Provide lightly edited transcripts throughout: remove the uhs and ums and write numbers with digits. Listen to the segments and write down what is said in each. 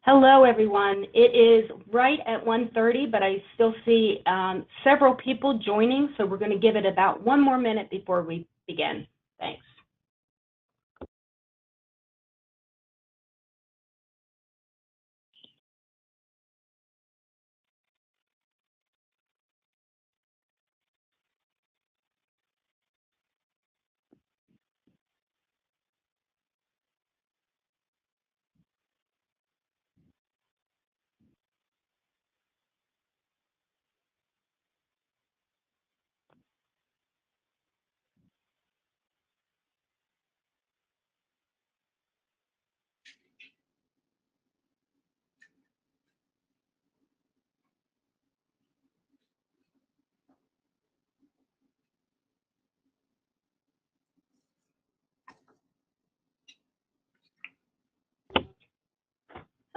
Hello, everyone. It is right at 1:30, but I still see several people joining, so we're going to give it about one more minute before we begin. Thanks.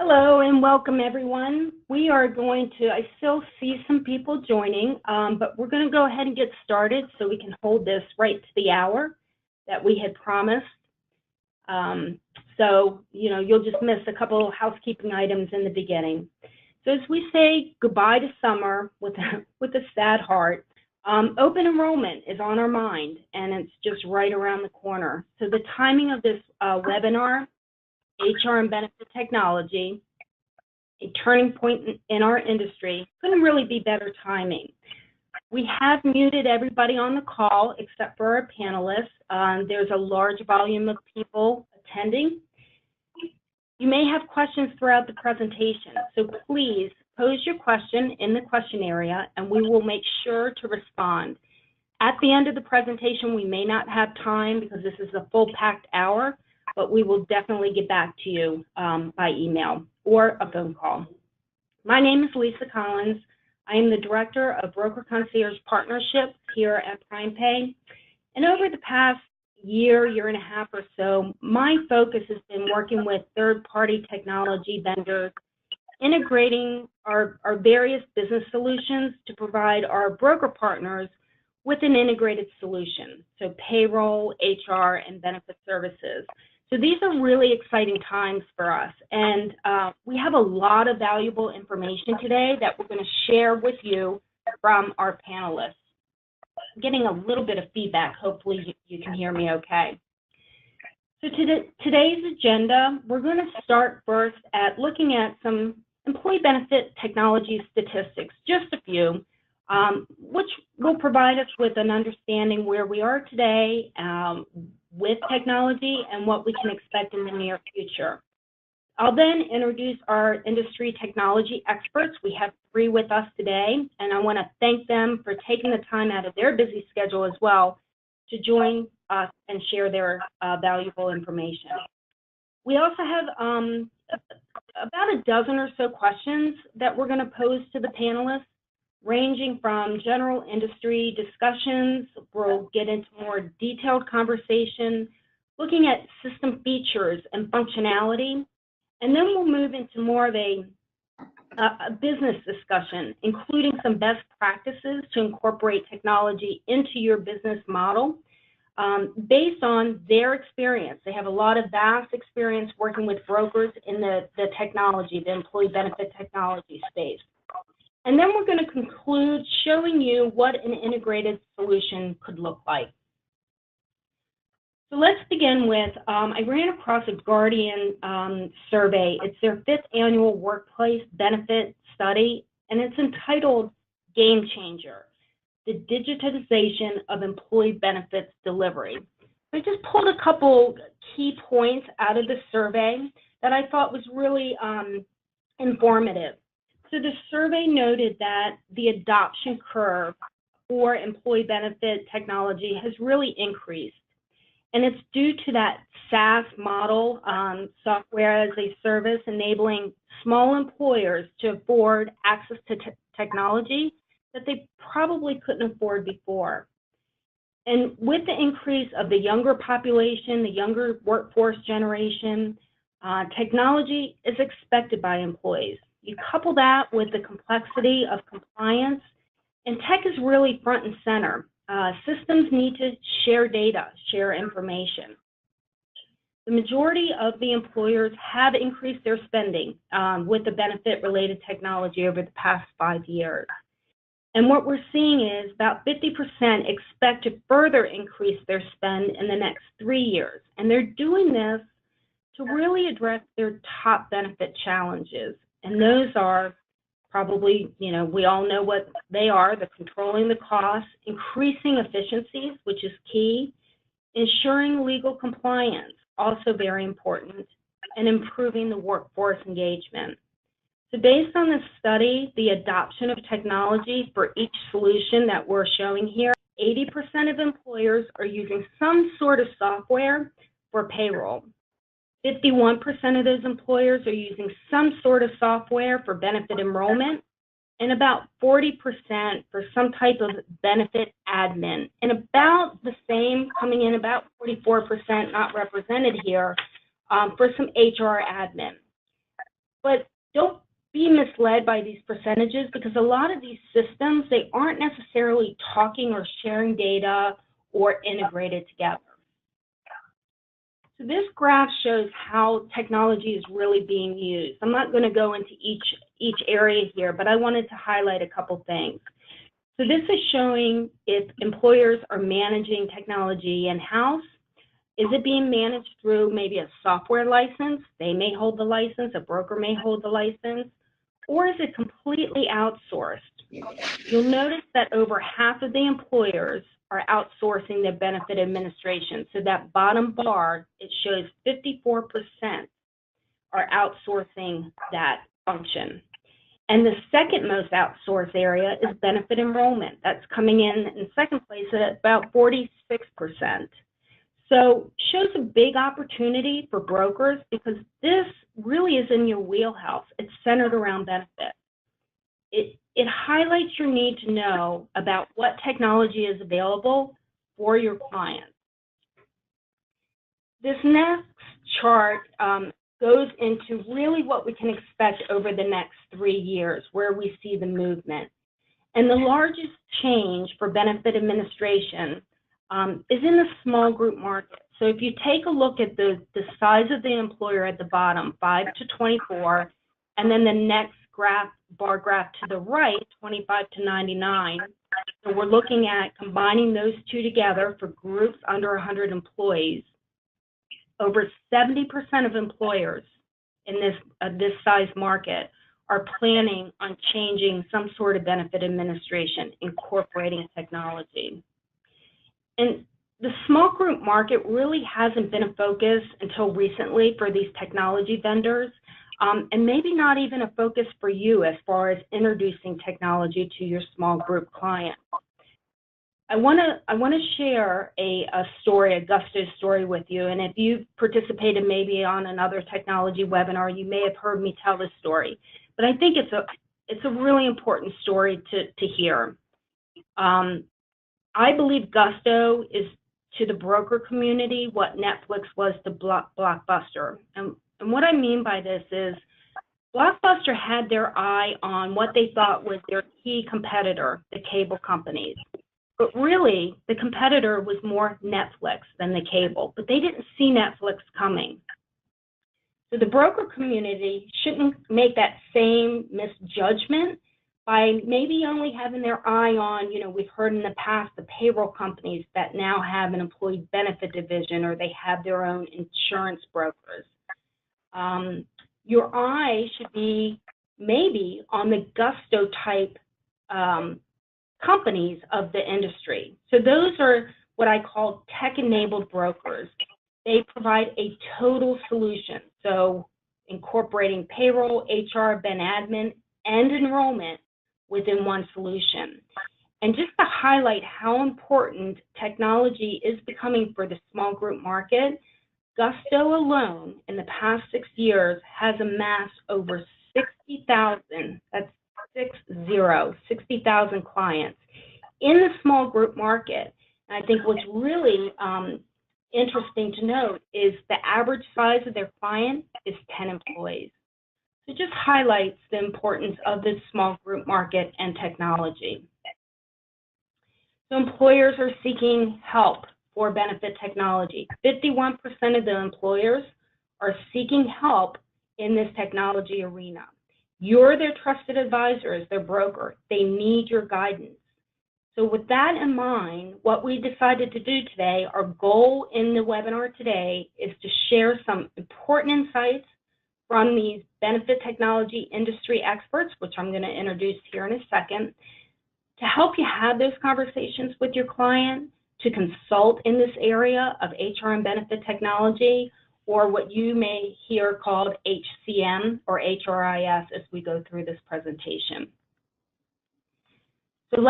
Hello and welcome, everyone. We are going to, I still see some people joining, but we're going to go ahead and get started so we can hold this right to the hour that we had promised. You'll just miss a couple of housekeeping items in the beginning. So as we say goodbye to summer with a sad heart, open enrollment is on our mind, and it's just right around the corner. So the timing of this webinar, HR and Benefit Technology, a turning point in our industry, couldn't really be better timing. We have muted everybody on the call except for our panelists. There's a large volume of people attending. You may have questions throughout the presentation, so please pose your question in the question area and we will make sure to respond. At the end of the presentation, we may not have time because this is a full packed hour, but we will definitely get back to you by email or a phone call. My name is Lisa Collins. I am the Director of Broker Concierge Partnerships here at PrimePay. And over the past year and a half or so, my focus has been working with third-party technology vendors, integrating our various business solutions to provide our broker partners with an integrated solution, so payroll, HR, and benefit services. So these are really exciting times for us, and we have a lot of valuable information today that we're going to share with you from our panelists. I'm getting a little bit of feedback. Hopefully you can hear me okay. So today's agenda, we're going to start first at looking at some employee benefit technology statistics, just a few, which will provide us with an understanding where we are today with technology and what we can expect in the near future. I'll then introduce our industry technology experts. We have 3 with us today, and I want to thank them for taking the time out of their busy schedule as well to join us and share their valuable information. We also have about a dozen or so questions that we're going to pose to the panelists, ranging from general industry discussions. We'll get into more detailed conversation, looking at system features and functionality, and then we'll move into more of a business discussion, including some best practices to incorporate technology into your business model based on their experience. They have a lot of vast experience working with brokers in the technology, the employee benefit technology space. And then we're going to conclude showing you what an integrated solution could look like. So let's begin with, I ran across a Guardian survey. It's their 5th annual workplace benefit study, and it's entitled Game Changer, the digitization of employee benefits delivery. I just pulled a couple key points out of the survey that I thought was really informative. So the survey noted that the adoption curve for employee benefit technology has really increased. And it's due to that SaaS model, software as a service, enabling small employers to afford access to technology that they probably couldn't afford before. And with the increase of the younger population, the younger workforce generation, technology is expected by employees. You couple that with the complexity of compliance, and tech is really front and center. Systems need to share data, share information. The majority of the employers have increased their spending with the benefit-related technology over the past 5 years. And what we're seeing is about 50% expect to further increase their spend in the next 3 years. And they're doing this to really address their top benefit challenges. And those are probably, we all know what they are: the controlling the costs, increasing efficiencies, which is key, ensuring legal compliance, also very important, and improving the workforce engagement. So based on this study, the adoption of technology for each solution that we're showing here, 80% of employers are using some sort of software for payroll. 51% of those employers are using some sort of software for benefit enrollment, and about 40% for some type of benefit admin, and about the same, coming in about 44%, not represented here, for some HR admin. But don't be misled by these percentages, because a lot of these systems, they aren't necessarily talking or sharing data or integrated together. So this graph shows how technology is really being used. I'm not going to go into each area here, but I wanted to highlight a couple things. So this is showing if employers are managing technology in-house. Is it being managed through maybe a software license? They may hold the license, a broker may hold the license, or is it completely outsourced? You'll notice that over half of the employers are outsourcing their benefit administration. So that bottom bar, it shows 54% are outsourcing that function. And the second most outsourced area is benefit enrollment. That's coming in second place at about 46%. So shows a big opportunity for brokers, because this really is in your wheelhouse. It's centered around benefits. It highlights your need to know about what technology is available for your clients. This next chart goes into really what we can expect over the next 3 years, where we see the movement. And the largest change for benefit administration is in the small group market. So if you take a look at the size of the employer at the bottom, 5 to 24, and then the next bar graph to the right, 25 to 99, so we're looking at combining those two together for groups under 100 employees. Over 70% of employers in this size market are planning on changing some sort of benefit administration, incorporating technology. And the small group market really hasn't been a focus until recently for these technology vendors, and maybe not even a focus for you as far as introducing technology to your small group clients. I want to share a story, a Gusto story with you, and if you've participated maybe on another technology webinar, you may have heard me tell this story, but I think it's a really important story to hear. I believe Gusto is to the broker community what Netflix was to Blockbuster. And what I mean by this is Blockbuster had their eye on what they thought was their key competitor, the cable companies. But really, the competitor was more Netflix than the cable, but they didn't see Netflix coming. So the broker community shouldn't make that same misjudgment by maybe only having their eye on, we've heard in the past, the payroll companies that now have an employee benefit division, or they have their own insurance brokers. Your eye should be maybe on the Gusto type companies of the industry. So those are what I call tech-enabled brokers. They provide a total solution, so incorporating payroll, HR, ben admin, and enrollment within one solution. And just to highlight how important technology is becoming for the small group market, Gusto alone in the past 6 years has amassed over 60,000, that's 60,000 clients in the small group market. And I think what's really interesting to note is the average size of their client is 10 employees. So it just highlights the importance of this small group market and technology. So employers are seeking help for benefit technology. 51% of the employers are seeking help in this technology arena. You're their trusted advisor as their broker. They need your guidance. So with that in mind, what we decided to do today, our goal in the webinar today is to share some important insights from these benefit technology industry experts, which I'm going to introduce here in a second, to help you have those conversations with your client, to consult in this area of HR and benefit technology, or what you may hear called HCM or HRIS as we go through this presentation. So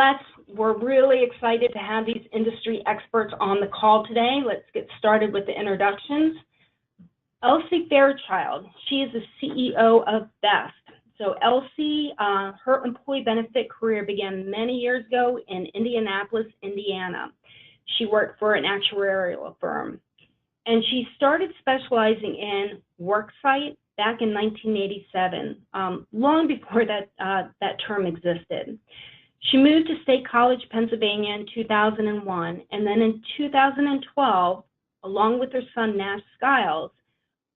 we're really excited to have these industry experts on the call today. Let's get started with the introductions. Elsie Fairchild, she is the CEO of BEST. So Elsie, her employee benefit career began many years ago in Indianapolis, Indiana. She worked for an actuarial firm. And she started specializing in worksite back in 1987, long before that term existed. She moved to State College, Pennsylvania in 2001, and then in 2012, along with her son Nash Skiles,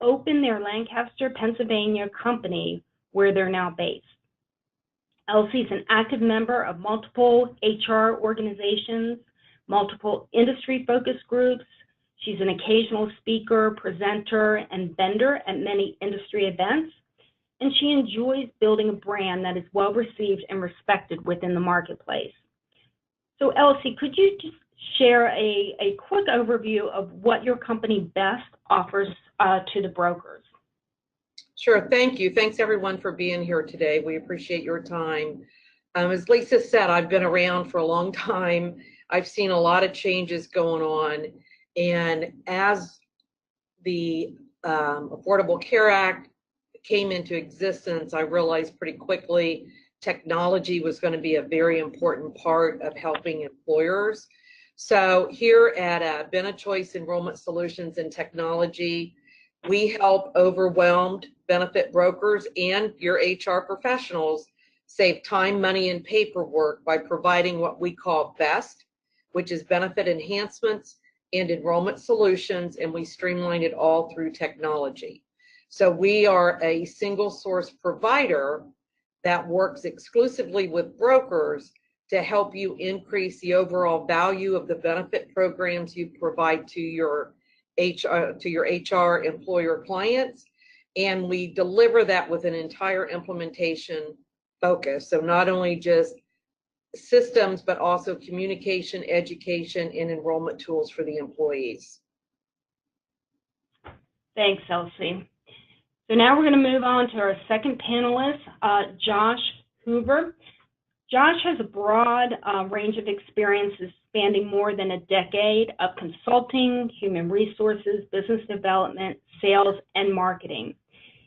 opened their Lancaster, Pennsylvania company where they're now based. Elsie's an active member of multiple HR organizations, multiple industry-focused groups. She's an occasional speaker, presenter, and vendor at many industry events, and she enjoys building a brand that is well received and respected within the marketplace. So Elsie, could you just share a quick overview of what your company BEST offers to the brokers? Sure, thank you. Thanks everyone for being here today. We appreciate your time. As Lisa said, I've been around for a long time. I've seen a lot of changes going on. And as the Affordable Care Act came into existence, I realized pretty quickly technology was going to be a very important part of helping employers. So here at BeneChoice Enrollment Solutions and Technology, we help overwhelmed benefit brokers and your HR professionals save time, money, and paperwork by providing what we call BEST, which is benefit enhancements and enrollment solutions, and we streamline it all through technology. So we are a single source provider that works exclusively with brokers to help you increase the overall value of the benefit programs you provide to your HR employer clients. And we deliver that with an entire implementation focus. So not only just systems, but also communication, education, and enrollment tools for the employees. Thanks, Elsie. So now we're going to move on to our second panelist, Josh Hoover. Josh has a broad range of experiences spanning more than a decade of consulting, human resources, business development, sales, and marketing.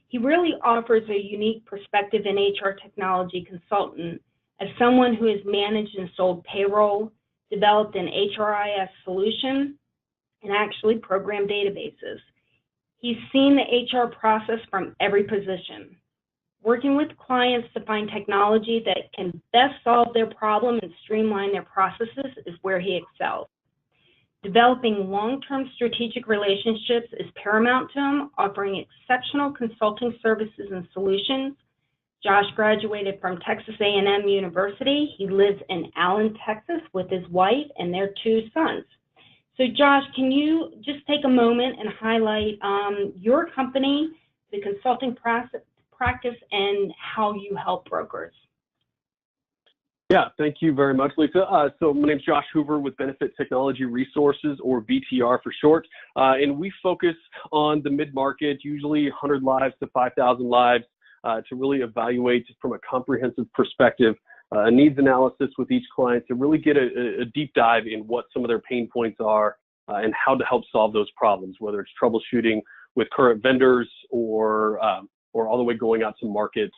He really offers a unique perspective in HR technology consultant as someone who has managed and sold payroll, developed an HRIS solution, and actually programmed databases. He's seen the HR process from every position. Working with clients to find technology that can best solve their problem and streamline their processes is where he excels. Developing long-term strategic relationships is paramount to him, offering exceptional consulting services and solutions. Josh graduated from Texas A&M University. He lives in Allen, Texas with his wife and their 2 sons. So Josh, can you just take a moment and highlight your company, the consulting practice, and how you help brokers? Yeah, thank you very much, Lisa. So my name's Josh Hoover with Benefit Technology Resources, or BTR for short, and we focus on the mid-market, usually 100 lives to 5,000 lives, to really evaluate from a comprehensive perspective a needs analysis with each client to really get a deep dive in what some of their pain points are and how to help solve those problems, whether it's troubleshooting with current vendors or all the way going out to market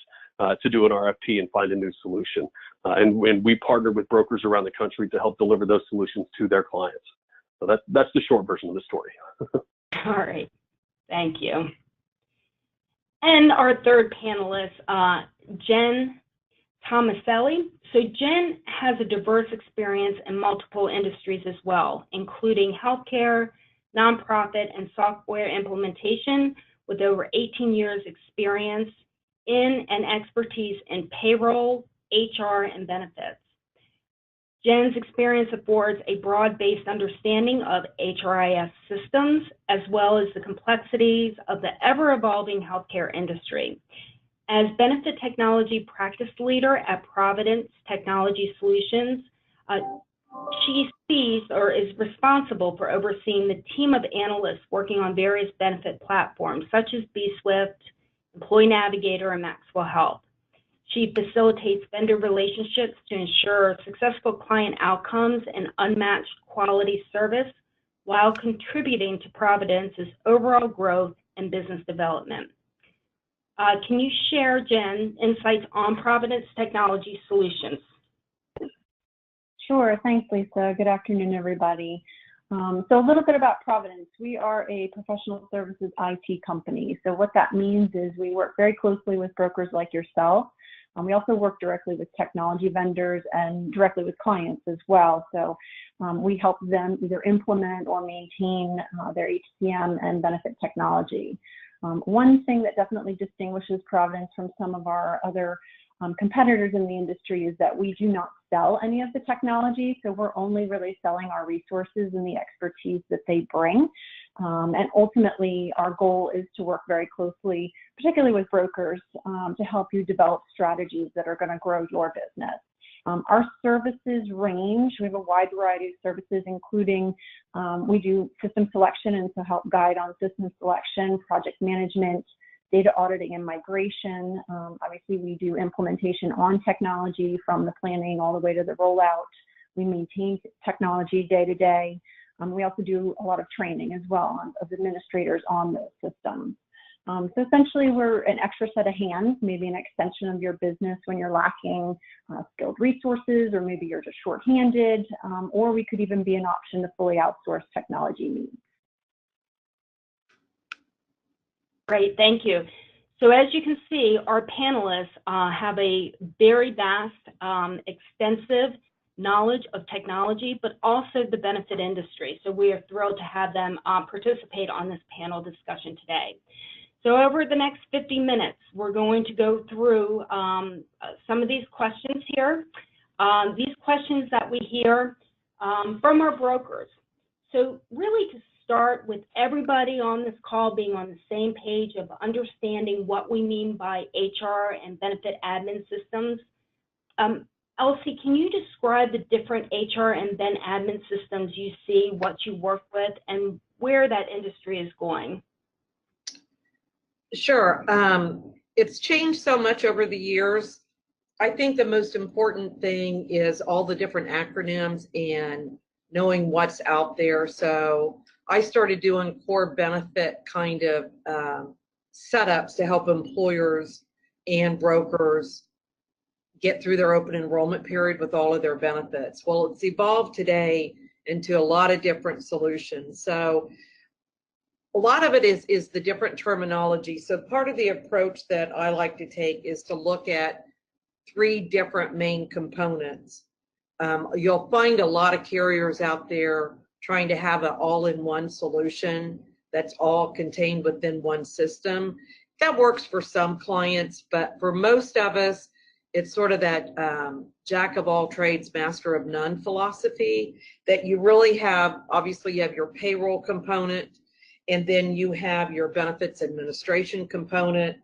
to do an RFP and find a new solution. And we partner with brokers around the country to help deliver those solutions to their clients. So that's the short version of the story. All right, thank you. And our third panelist, Jenn. Tomaselli. So Jenn has a diverse experience in multiple industries as well, including healthcare, nonprofit, and software implementation, with over 18 years experience in and expertise in payroll, HR, and benefits. Jenn's experience affords a broad-based understanding of HRIS systems, as well as the complexities of the ever-evolving healthcare industry. As benefit technology practice leader at Providence Technology Solutions, she sees or is responsible for overseeing the team of analysts working on various benefit platforms such as bSwift, Employee Navigator, and Maxwell Health. She facilitates vendor relationships to ensure successful client outcomes and unmatched quality service while contributing to Providence's overall growth and business development. Can you share, Jenn, insights on Providence Technology Solutions? Sure, thanks, Lisa. Good afternoon, everybody. So a little bit about Providence. We are a professional services IT company. So what that means is we work very closely with brokers like yourself. We also work directly with technology vendors and directly with clients as well. So we help them either implement or maintain their HCM and benefit technology. One thing that definitely distinguishes Providence from some of our other competitors in the industry is that we do not sell any of the technology, so we're only really selling our resources and the expertise that they bring. And ultimately, our goal is to work very closely, particularly with brokers, to help you develop strategies that are going to grow your business. Our services range. We have a wide variety of services, including we do system selection and so help guide on system selection, project management, data auditing and migration. Obviously, we do implementation on technology from the planning all the way to the rollout. We maintain technology day to day. We also do a lot of training as well of administrators on those systems. So essentially, we're an extra set of hands, maybe an extension of your business when you're lacking skilled resources, or maybe you're just shorthanded, or we could even be an option to fully outsource technology needs. Great, thank you. So as you can see, our panelists have a very vast, extensive knowledge of technology, but also the benefit industry. So we are thrilled to have them participate on this panel discussion today. So over the next 50 minutes, we're going to go through some of these questions here. These questions that we hear from our brokers. So really to start with everybody on this call being on the same page of understanding what we mean by HR and benefit admin systems. Elsie, can you describe the different HR and ben admin systems you see, what you work with, and where that industry is going? Sure. It's changed so much over the years. I think the most important thing is all the different acronyms and knowing what's out there. So I started doing core benefit kind of setups to help employers and brokers get through their open enrollment period with all of their benefits. Well, it's evolved today into a lot of different solutions. So a lot of it is the different terminology. So part of the approach that I like to take is to look at 3 different main components. You'll find a lot of carriers out there trying to have an all-in-one solution that's all contained within one system. That works for some clients, but for most of us, it's sort of that jack of all trades, master of none philosophy that you really have. Obviously, you have your payroll component, and then you have your benefits administration component,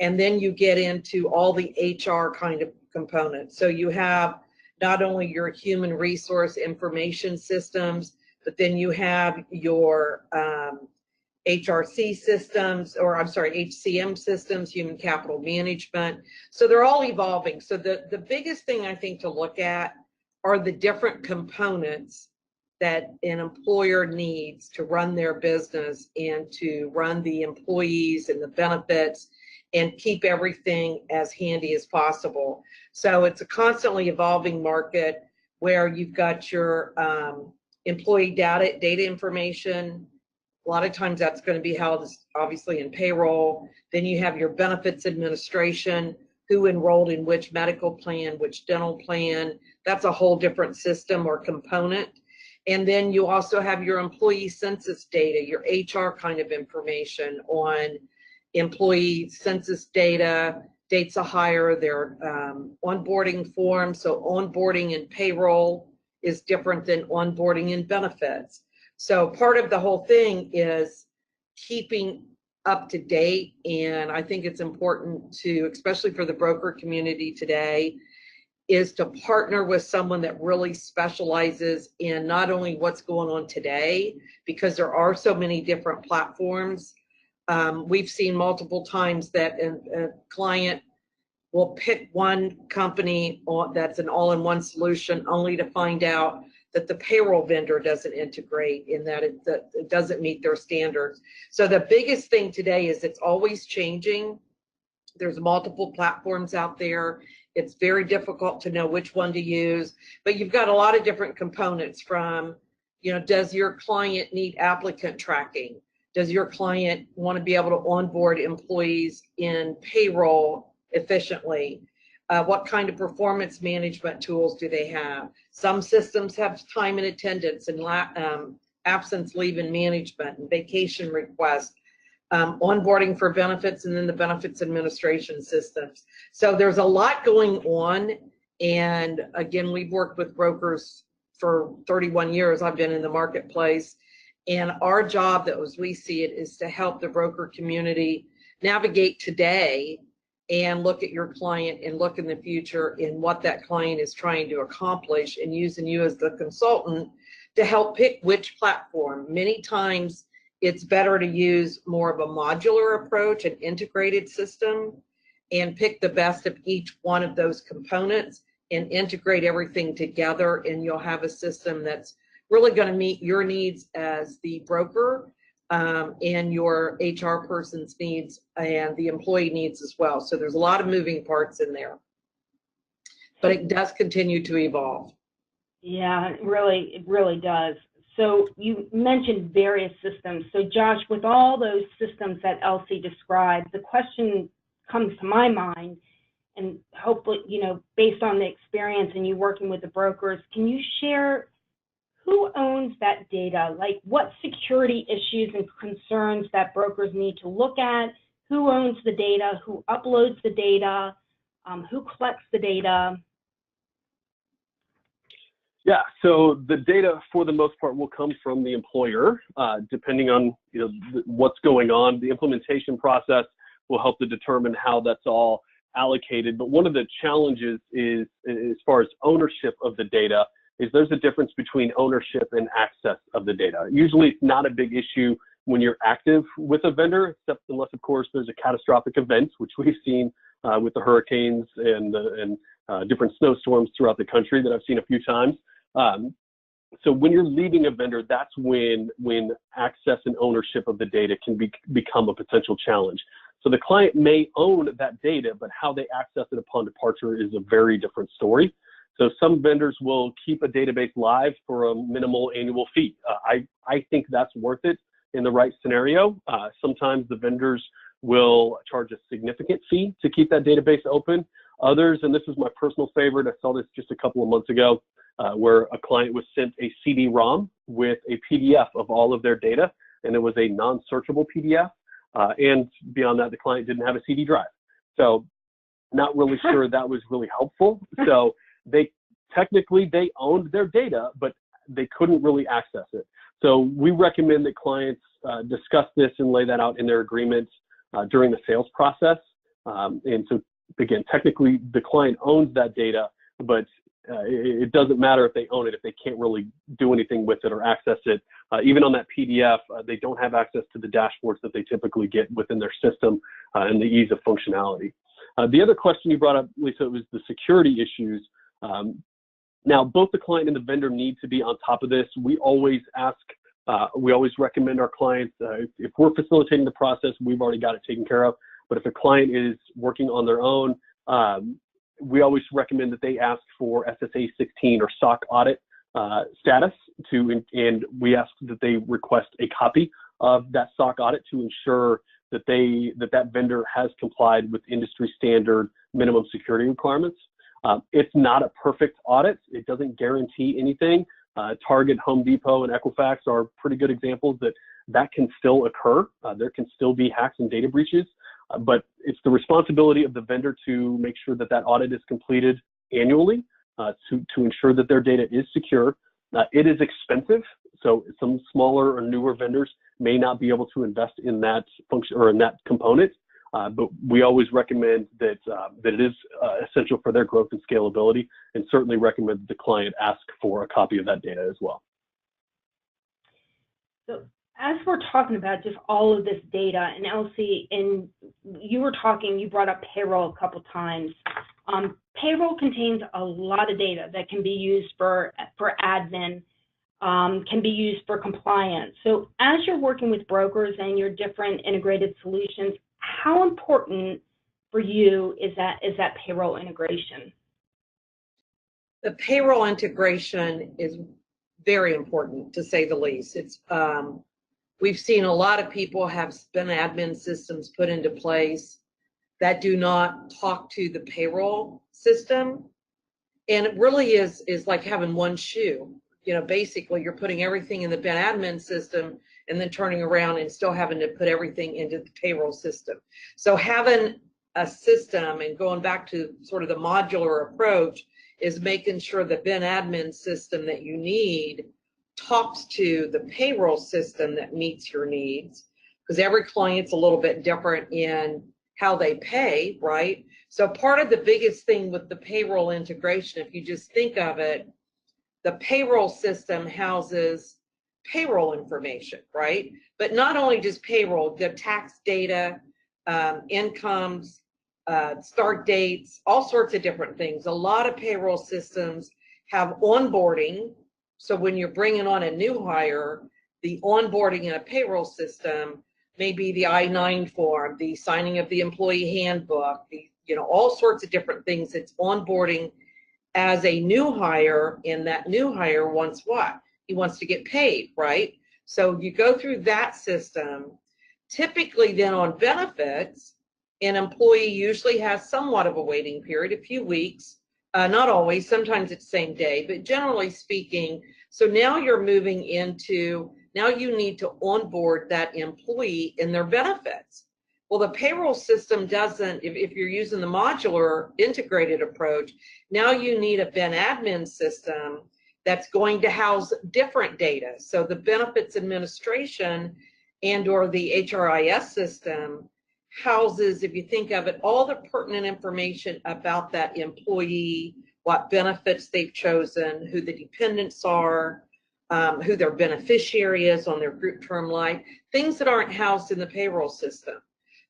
and then you get into all the HR kind of components. So you have not only your human resource information systems, but then you have your HRC systems, or I'm sorry, HCM systems, human capital management. So they're all evolving. So the biggest thing I think to look at are the different components that an employer needs to run their business and to run the employees and the benefits and keep everything as handy as possible. So it's a constantly evolving market where you've got your employee data information. A lot of times that's going to be held obviously in payroll. Then you have your benefits administration, who enrolled in which medical plan, which dental plan. That's a whole different system or component. And then you also have your employee census data, your HR kind of information on employee census data, dates of hire, their onboarding form. So onboarding and payroll is different than onboarding and benefits. So part of the whole thing is keeping up to date. And I think it's important to, especially for the broker community today, is to partner with someone that really specializes in not only what's going on today, because there are so many different platforms. We've seen multiple times that a client will pick one company that's an all-in-one solution only to find out that the payroll vendor doesn't integrate, in that it doesn't meet their standards. So the biggest thing today is it's always changing. There's multiple platforms out there. It's very difficult to know which one to use, but you've got a lot of different components from, does your client need applicant tracking? Does your client want to be able to onboard employees in payroll efficiently? What kind of performance management tools do they have? Some systems have time and attendance and absence leave and management and vacation requests, onboarding for benefits, and then the benefits administration systems. So there's a lot going on. And again, we've worked with brokers for 31 years. I've been in the marketplace. And our job, as we see it, is to help the broker community navigate today and look at your client and look in the future in what that client is trying to accomplish, and using you as the consultant to help pick which platform. Many times it's better to use more of a modular approach, an integrated system, and pick the best of each one of those components and integrate everything together, and you'll have a system that's really going to meet your needs as the broker, and your HR person's needs and the employee needs as well. So there's a lot of moving parts in there, but it does continue to evolve. Yeah, it really does. So you mentioned various systems. So Josh, with all those systems that Elsie described, the question comes to my mind, and hopefully, based on the experience and you working with the brokers, can you share who owns that data? Like, what security issues and concerns that brokers need to look at? Who owns the data? Who uploads the data? Who collects the data? Yeah, so the data for the most part will come from the employer, depending on what's going on. The implementation process will help to determine how that's all allocated. But one of the challenges is, as far as ownership of the data, is there's a difference between ownership and access of the data. Usually it's not a big issue when you're active with a vendor, except unless, of course, there's a catastrophic event, which we've seen with the hurricanes and different snowstorms throughout the country that I've seen a few times. So when you're leaving a vendor, that's when access and ownership of the data can become a potential challenge. So the client may own that data, but how they access it upon departure is a very different story. So some vendors will keep a database live for a minimal annual fee. I think that's worth it in the right scenario. Sometimes the vendors will charge a significant fee to keep that database open. Others, and this is my personal favorite, I saw this just a couple of months ago, where a client was sent a CD-ROM with a PDF of all of their data, and it was a non-searchable PDF. And beyond that, the client didn't have a CD drive. So not really sure that was really helpful. So they owned their data, but they couldn't really access it. So we recommend that clients discuss this and lay that out in their agreements during the sales process. And so again, technically the client owns that data, but it doesn't matter if they own it if they can't really do anything with it or access it. Even on that PDF, they don't have access to the dashboards that they typically get within their system and the ease of functionality. The other question you brought up, Lisa, was the security issues. Now, both the client and the vendor need to be on top of this. We always recommend our clients, if we're facilitating the process, we've already got it taken care of. But if a client is working on their own, we always recommend that they ask for SSA 16 or SOC audit status and we ask that they request a copy of that SOC audit to ensure that that vendor has complied with industry standard minimum security requirements. It's not a perfect audit. It doesn't guarantee anything. Target, Home Depot, and Equifax are pretty good examples that can still occur. There can still be hacks and data breaches, but it's the responsibility of the vendor to make sure that that audit is completed annually to ensure that their data is secure. It is expensive, so some smaller or newer vendors may not be able to invest in that function or in that component, but we always recommend that it is essential for their growth and scalability, and certainly recommend that the client ask for a copy of that data as well. So as we're talking about just all of this data, and Elsie, and you brought up payroll a couple times. Payroll contains a lot of data that can be used for admin, can be used for compliance. So as you're working with brokers and your different integrated solutions, how important for you is that payroll integration? The payroll integration is very important, to say the least. It's we've seen a lot of people have admin systems put into place that do not talk to the payroll system, and it really is like having one shoe. You know, basically you're putting everything in the admin system and then turning around and still having to put everything into the payroll system. So having a system, and going back to sort of the modular approach, is making sure the admin system that you need talks to the payroll system that meets your needs, because every client's a little bit different in how they pay, right? So part of the biggest thing with the payroll integration, if you just think of it, the payroll system houses payroll information, right? But not only just payroll, the tax data, incomes, start dates, all sorts of different things. A lot of payroll systems have onboarding. So when you're bringing on a new hire, the onboarding in a payroll system may be the I-9 form, the signing of the employee handbook, all sorts of different things. It's onboarding as a new hire, and that new hire wants what? He wants to get paid, right? So you go through that system. Typically then on benefits, an employee usually has somewhat of a waiting period, a few weeks, not always, sometimes it's same day, but generally speaking. So now you're moving into, now you need to onboard that employee in their benefits. Well, the payroll system doesn't, if you're using the modular integrated approach, now you need a admin system that's going to house different data. So the benefits administration and or the HRIS system houses, if you think of it, all the pertinent information about that employee, what benefits they've chosen, who the dependents are, who their beneficiary is on their group term life, things that aren't housed in the payroll system.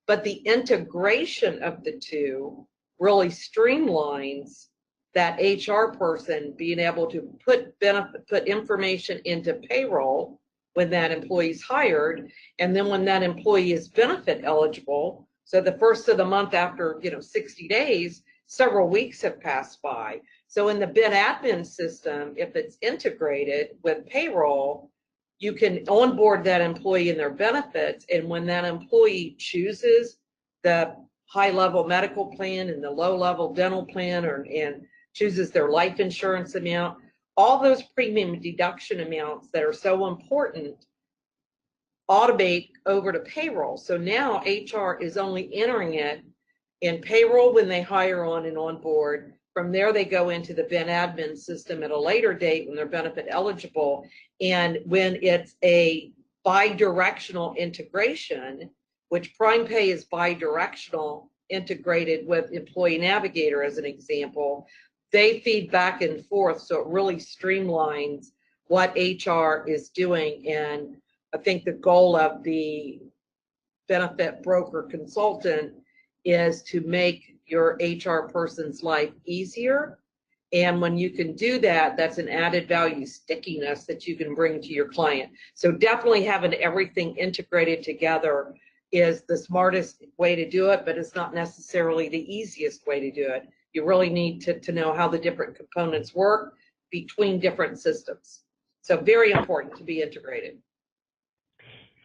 But the integration of the two really streamlines that HR person being able to put information into payroll when that employee is hired, and then when that employee is benefit eligible. So the first of the month after 60 days, several weeks have passed by. So in the admin system, if it's integrated with payroll, you can onboard that employee in their benefits, and when that employee chooses the high-level medical plan and the low-level dental plan, and chooses their life insurance amount, all those premium deduction amounts that are so important automate over to payroll. So now HR is only entering it in payroll when they hire on and onboard. From there, they go into the admin system at a later date when they're benefit eligible. And when it's a bi-directional integration, which Prime Pay is bi-directional integrated with Employee Navigator as an example, they feed back and forth. So it really streamlines what HR is doing. And I think the goal of the benefit broker consultant is to make your HR person's life easier. And when you can do that, that's an added value stickiness that you can bring to your client. So definitely having everything integrated together is the smartest way to do it, but it's not necessarily the easiest way to do it. You really need to know how the different components work between different systems. So very important to be integrated.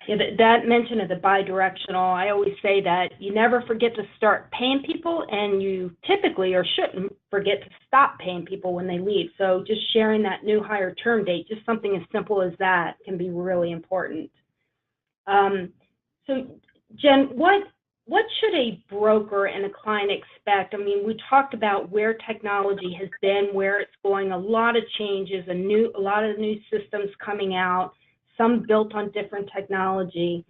Yeah, that mention of the bi-directional, I always say that you never forget to start paying people, and you typically or shouldn't forget to stop paying people when they leave. So just sharing that new hire term date, just something as simple as that can be really important. So Jen, what should a broker and a client expect? I mean, we talked about where technology has been, where it's going, a lot of changes, a lot of new systems coming out, some built on different technology.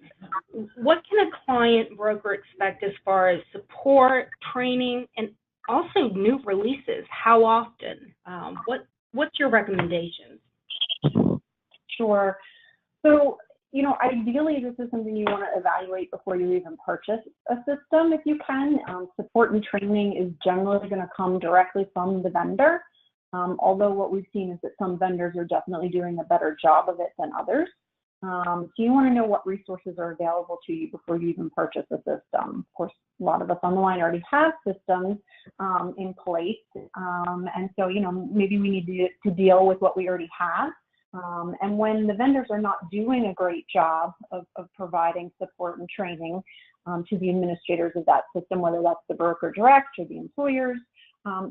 What can a client broker expect as far as support, training, and also new releases? How often? What's your recommendation? Sure. So, ideally, this is something you want to evaluate before you even purchase a system, if you can. Support and training is generally going to come directly from the vendor, although what we've seen is that some vendors are definitely doing a better job of it than others. So you want to know what resources are available to you before you even purchase a system. Of course, a lot of us on the line already have systems in place, and so, maybe we need to deal with what we already have. And when the vendors are not doing a great job of providing support and training to the administrators of that system, whether that's the broker direct or the employers,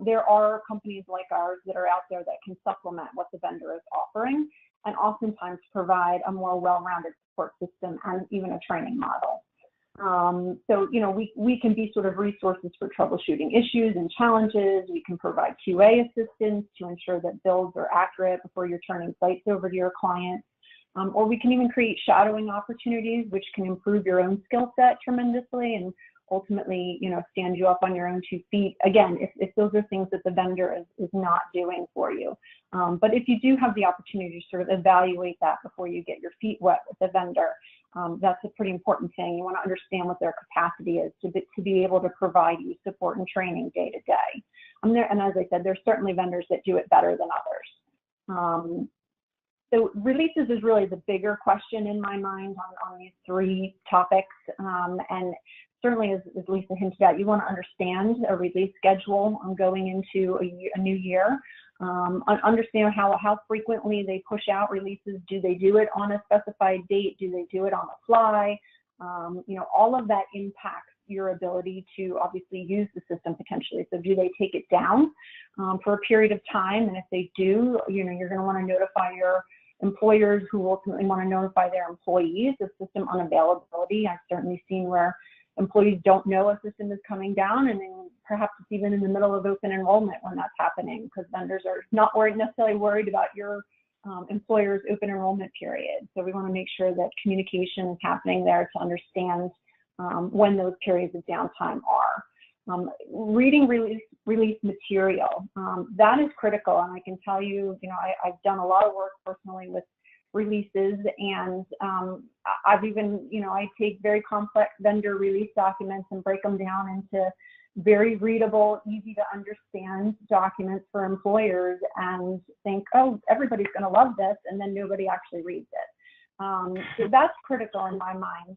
there are companies like ours that are out there that can supplement what the vendor is offering, and oftentimes provide a more well-rounded support system and even a training model. So, we can be sort of resources for troubleshooting issues and challenges. We can provide QA assistance to ensure that builds are accurate before you're turning sites over to your client. Or we can even create shadowing opportunities, which can improve your own skill set tremendously and ultimately, stand you up on your own 2 feet. Again, if those are things that the vendor is not doing for you. But if you do have the opportunity to sort of evaluate that before you get your feet wet with the vendor, that's a pretty important thing. You want to understand what their capacity is to be able to provide you support and training day to day. And as I said, there's certainly vendors that do it better than others. So releases is really the bigger question in my mind on these 3 topics. And certainly, as Lisa hinted at, you want to understand a release schedule going into a new year. Understand how frequently they push out releases. Do they do it on a specified date? Do they do it on the fly? All of that impacts your ability to obviously use the system potentially. So do they take it down for a period of time? And if they do, you're going to want to notify your employers, who ultimately want to notify their employees of system unavailability. I've certainly seen where employees don't know a system is coming down, and then perhaps it's even in the middle of open enrollment when that's happening, because vendors are not necessarily worried about your employer's open enrollment period. So we want to make sure that communication is happening there to understand when those periods of downtime are. Reading release material, that is critical, and I can tell you, I've done a lot of work personally with releases, and I've even, I take very complex vendor release documents and break them down into very readable, easy to understand documents for employers, and think, oh, everybody's going to love this, and then nobody actually reads it. So that's critical in my mind.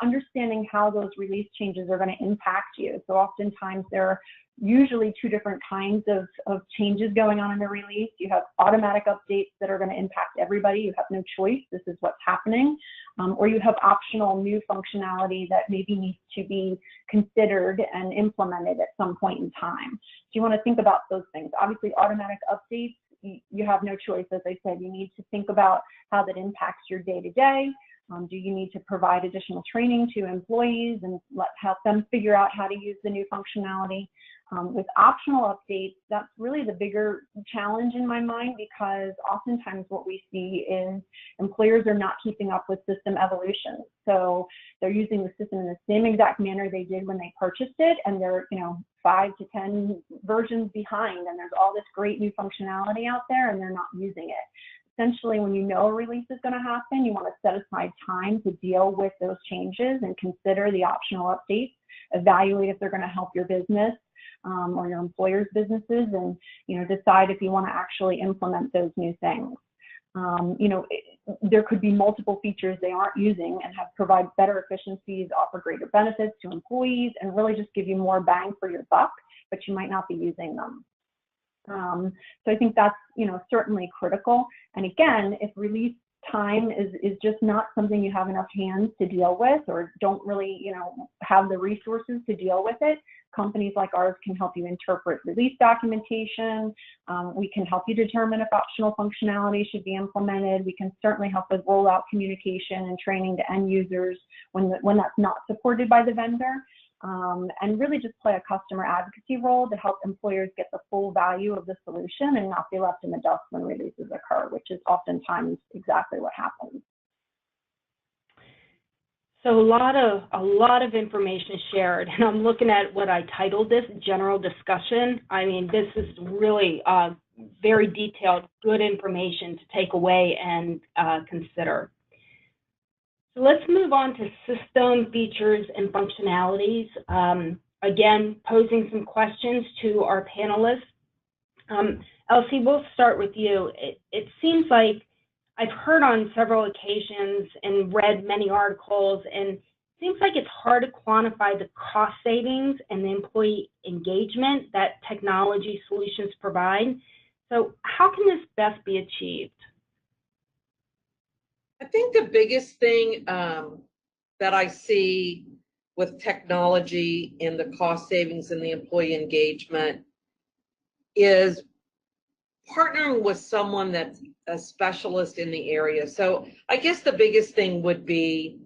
Understanding how those release changes are going to impact you. So oftentimes there are usually 2 different kinds of changes going on in the release. You have automatic updates that are going to impact everybody. You have no choice. This is what's happening. Or you have optional new functionality that maybe needs to be considered and implemented at some point in time. So you want to think about those things. Obviously, automatic updates, you have no choice. As I said, you need to think about how that impacts your day-to-day. Do you need to provide additional training to employees and help them figure out how to use the new functionality? With optional updates, that's really the bigger challenge in my mind, because oftentimes what we see is employers are not keeping up with system evolution. So they're using the system in the same exact manner they did when they purchased it, and they're 5 to 10 versions behind, and there's all this great new functionality out there, and they're not using it. Essentially, when you know a release is going to happen, you want to set aside time to deal with those changes and consider the optional updates, evaluate if they're going to help your business or your employer's businesses, and decide if you want to actually implement those new things. There could be multiple features they aren't using and provide better efficiencies, offer greater benefits to employees, and really just give you more bang for your buck, but you might not be using them. So I think that's certainly critical. And again, if release time is just not something you have enough hands to deal with, or don't really, have the resources to deal with it, companies like ours can help you interpret release documentation. We can help you determine if optional functionality should be implemented. We can certainly help with rollout communication and training to end users when that's not supported by the vendor. And really just play a customer advocacy role to help employers get the full value of the solution and not be left in the dust when releases occur, which is oftentimes exactly what happens. So a lot of information shared, and I'm looking at what I titled this general discussion. I mean, this is really very detailed, good information to take away and consider. So let's move on to system features and functionalities. Again, posing some questions to our panelists. Elsie, we'll start with you. It seems like I've heard on several occasions and read many articles, and it seems like it's hard to quantify the cost savings and the employee engagement that technology solutions provide. So how can this best be achieved? I think the biggest thing that I see with technology and the cost savings and the employee engagement is partnering with someone that's a specialist in the area. So I guess the biggest thing would be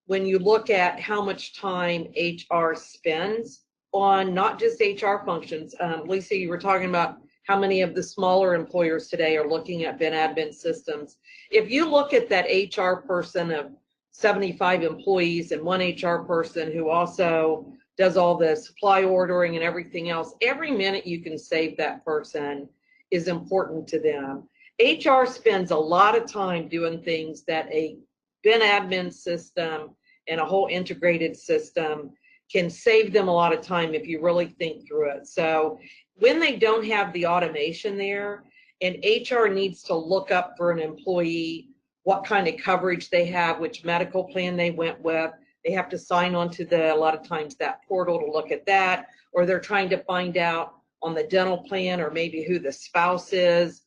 when you look at how much time HR spends on not just HR functions. Lisa, you were talking about how many of the smaller employers today are looking at BenAdmin systems. If you look at that HR person of 75 employees and one HR person who also does all the supply ordering and everything else, every minute you can save that person is important to them. HR spends a lot of time doing things that a BenAdmin system and a whole integrated system can save them a lot of time if you really think through it. So when they don't have the automation there and HR needs to look up for an employee what kind of coverage they have, which medical plan they went with, they have to sign on to a lot of times that portal to look at that, or they're trying to find out on the dental plan or maybe who the spouse is,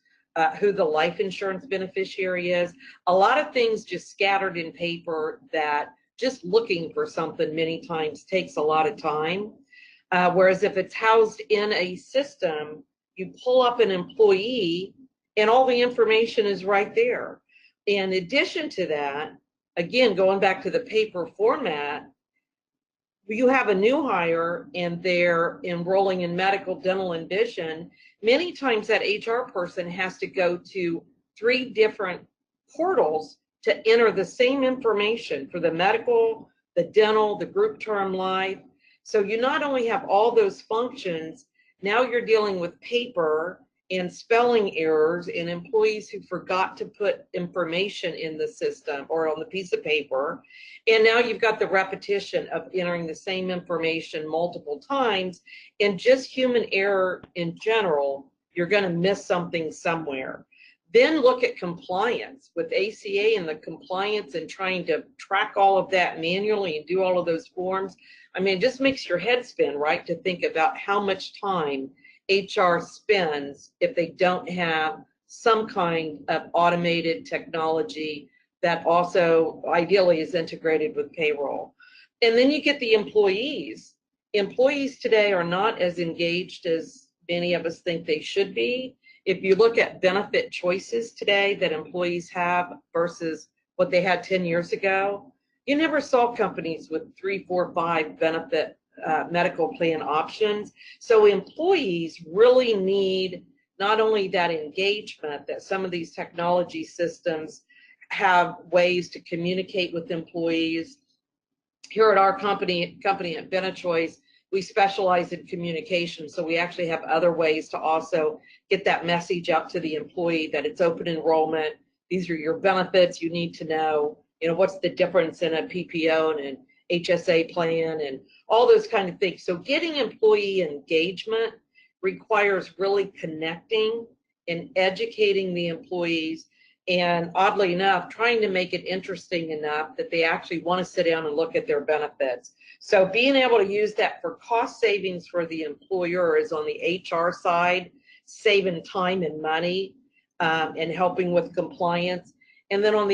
who the life insurance beneficiary is. A lot of things just scattered in paper that just looking for something many times takes a lot of time. Whereas if it's housed in a system, you pull up an employee and all the information is right there. In addition to that, again, going back to the paper format, you have a new hire and they're enrolling in medical, dental, and vision. Many times that HR person has to go to 3 different portals to enter the same information for the medical, the dental, the group term life. So you not only have all those functions, now you're dealing with paper and spelling errors and employees who forgot to put information in the system or on the piece of paper. And now you've got the repetition of entering the same information multiple times, and just human error in general, you're going to miss something somewhere. Then look at compliance with ACA and the compliance and trying to track all of that manually and do all of those forms. I mean, it just makes your head spin, right, to think about how much time HR spends if they don't have some kind of automated technology that also ideally is integrated with payroll. And then you get the employees. Employees today are not as engaged as many of us think they should be. If you look at benefit choices today that employees have versus what they had 10 years ago, you never saw companies with 3, 4, 5 benefit medical plan options. So employees really need not only that engagement, that some of these technology systems have ways to communicate with employees. Here at our company at BeneChoice, we specialize in communication. So we actually have other ways to also get that message out to the employee that it's open enrollment. These are your benefits. You need to know, what's the difference in a PPO and an HSA plan and all those kind of things. So getting employee engagement requires really connecting and educating the employees, and oddly enough, trying to make it interesting enough that they actually want to sit down and look at their benefits. So being able to use that for cost savings for the employer is on the HR side, saving time and money and helping with compliance. And then on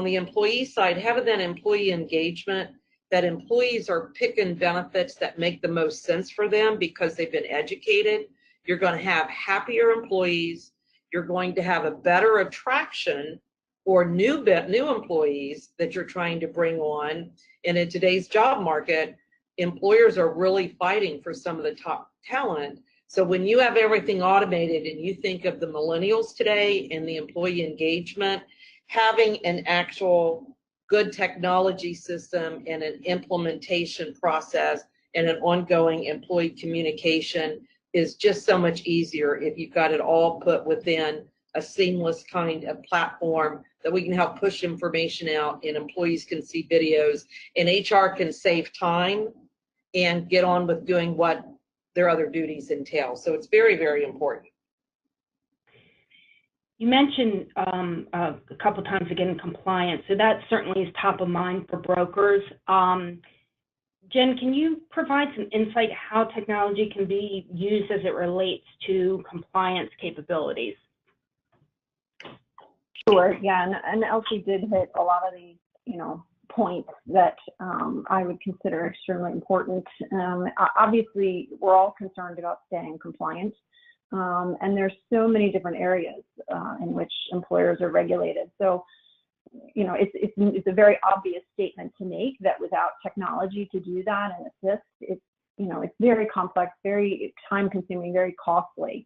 the employee side, having that employee engagement, that employees are picking benefits that make the most sense for them because they've been educated. You're going to have happier employees. You're going to have a better attraction or new employees that you're trying to bring on. And in today's job market, employers are really fighting for some of the top talent. So when you have everything automated and you think of the millennials today and the employee engagement, having an actual good technology system and an implementation process and an ongoing employee communication is just so much easier if you've got it all put within a seamless kind of platform that we can help push information out and employees can see videos and HR can save time and get on with doing what their other duties entail. So it's very, very important. You mentioned a couple times again compliance, so that certainly is top of mind for brokers. Jen, can you provide some insight how technology can be used as it relates to compliance capabilities? Sure, yeah, and Elsie did hit a lot of these, points that I would consider extremely important. Obviously, we're all concerned about staying compliant, and there's so many different areas in which employers are regulated. So, it's a very obvious statement to make that without technology to do that and assist, it's very complex, very time-consuming, very costly.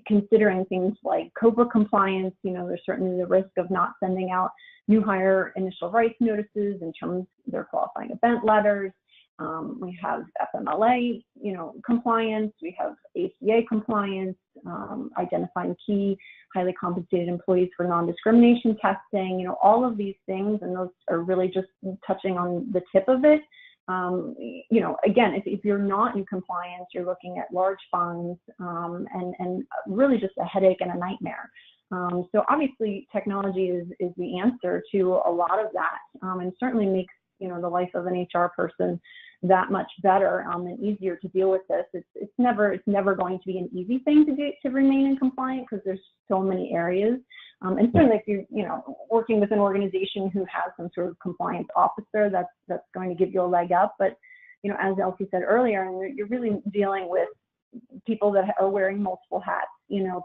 Considering things like COBRA compliance, there's certainly the risk of not sending out new hire initial rights notices in terms of their qualifying event letters. We have FMLA, compliance. We have ACA compliance, identifying key highly compensated employees for non-discrimination testing. All of these things, and those are really just touching on the tip of it. Again, if you're not in compliance, you're looking at large fines and really just a headache and a nightmare. So obviously, technology is the answer to a lot of that, and certainly makes the life of an HR person that much better and easier to deal with this. It's never going to be an easy thing to do to remain in compliance because there's so many areas. And certainly, if you're working with an organization who has some sort of compliance officer, that's going to give you a leg up. But as Elsie said earlier, you're really dealing with people that are wearing multiple hats,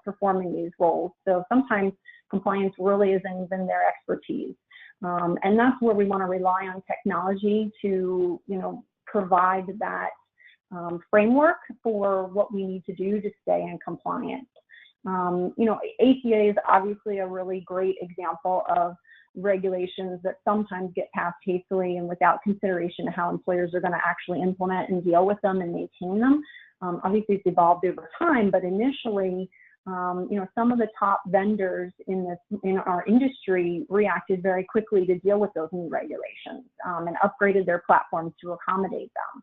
performing these roles. So sometimes compliance really isn't even their expertise. And that's where we want to rely on technology to, provide that framework for what we need to do to stay in compliance. ACA is obviously a really great example of regulations that sometimes get passed hastily and without consideration of how employers are going to actually implement and deal with them and maintain them. Obviously, it's evolved over time, but initially, some of the top vendors in our industry reacted very quickly to deal with those new regulations and upgraded their platforms to accommodate them.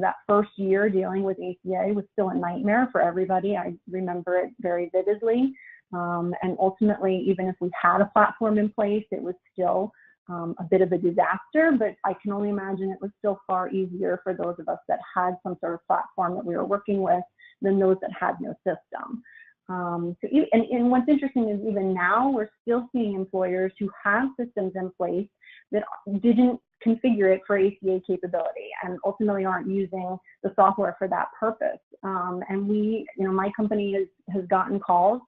That first year dealing with ACA was still a nightmare for everybody. I remember it very vividly. And ultimately, even if we had a platform in place, it was still a bit of a disaster, but I can only imagine it was still far easier for those of us that had some sort of platform that we were working with than those that had no system. And what's interesting is even now we're still seeing employers who have systems in place that didn't configure it for ACA capability and ultimately aren't using the software for that purpose. And my company has gotten calls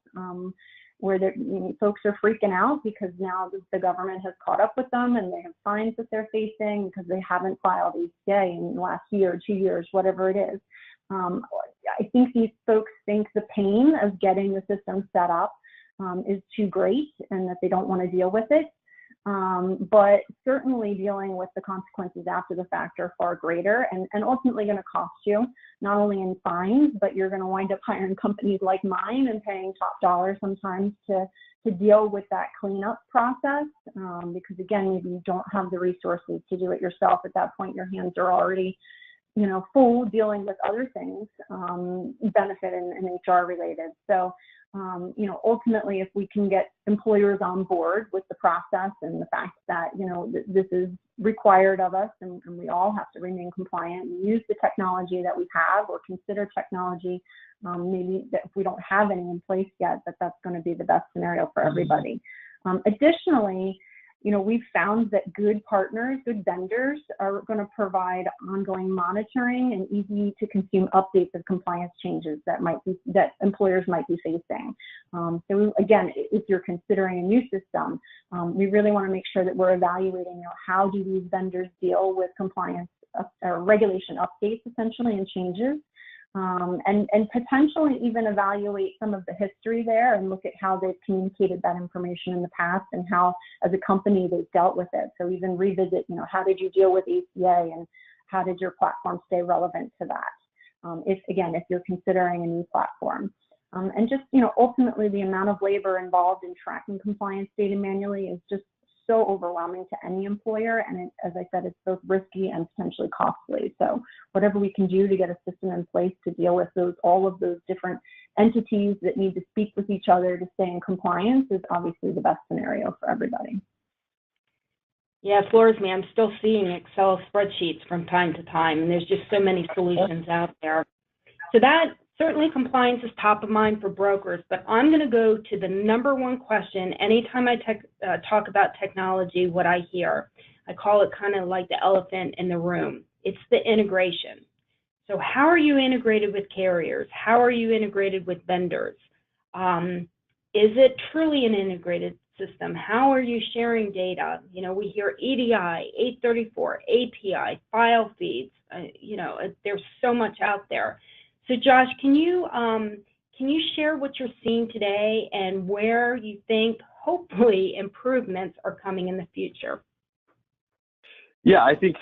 where folks are freaking out because now the government has caught up with them and they have fines that they're facing because they haven't filed ACA in the last year or 2 years, whatever it is. I think these folks think the pain of getting the system set up is too great and that they don't want to deal with it. But certainly dealing with the consequences after the fact are far greater and ultimately going to cost you, not only in fines, but you're going to wind up hiring companies like mine and paying top dollar sometimes to deal with that cleanup process. Because again, maybe you don't have the resources to do it yourself. At that point, your hands are already full dealing with other things, benefit and HR related. So Ultimately, if we can get employers on board with the process and the fact that, this is required of us and we all have to remain compliant and use the technology that we have or consider technology, maybe that if we don't have any in place yet, that's going to be the best scenario for everybody. Additionally, we've found that good partners, good vendors are going to provide ongoing monitoring and easy to consume updates of compliance changes that employers might be facing. So again, if you're considering a new system, we really want to make sure that we're evaluating, how do these vendors deal with compliance or regulation updates essentially and changes. And potentially even evaluate some of the history there and look at how they've communicated that information in the past and how, as a company, they've dealt with it. So even revisit, how did you deal with ACA and how did your platform stay relevant to that? If you're considering a new platform. And just, ultimately the amount of labor involved in tracking compliance data manually is just so overwhelming to any employer, and as I said, it's both risky and potentially costly. So whatever we can do to get a system in place to deal with all of those different entities that need to speak with each other to stay in compliance is obviously the best scenario for everybody. Yeah, it floors me. I'm still seeing Excel spreadsheets from time to time, and there's just so many solutions out there. So that certainly compliance is top of mind for brokers, but I'm going to go to the number one question. Anytime I talk about technology, what I hear, I call it kind of like the elephant in the room. It's the integration. So how are you integrated with carriers? How are you integrated with vendors? Is it truly an integrated system? How are you sharing data? We hear EDI, 834, API, file feeds. There's so much out there. So Josh, can you share what you're seeing today and where you think hopefully improvements are coming in the future? Yeah, I think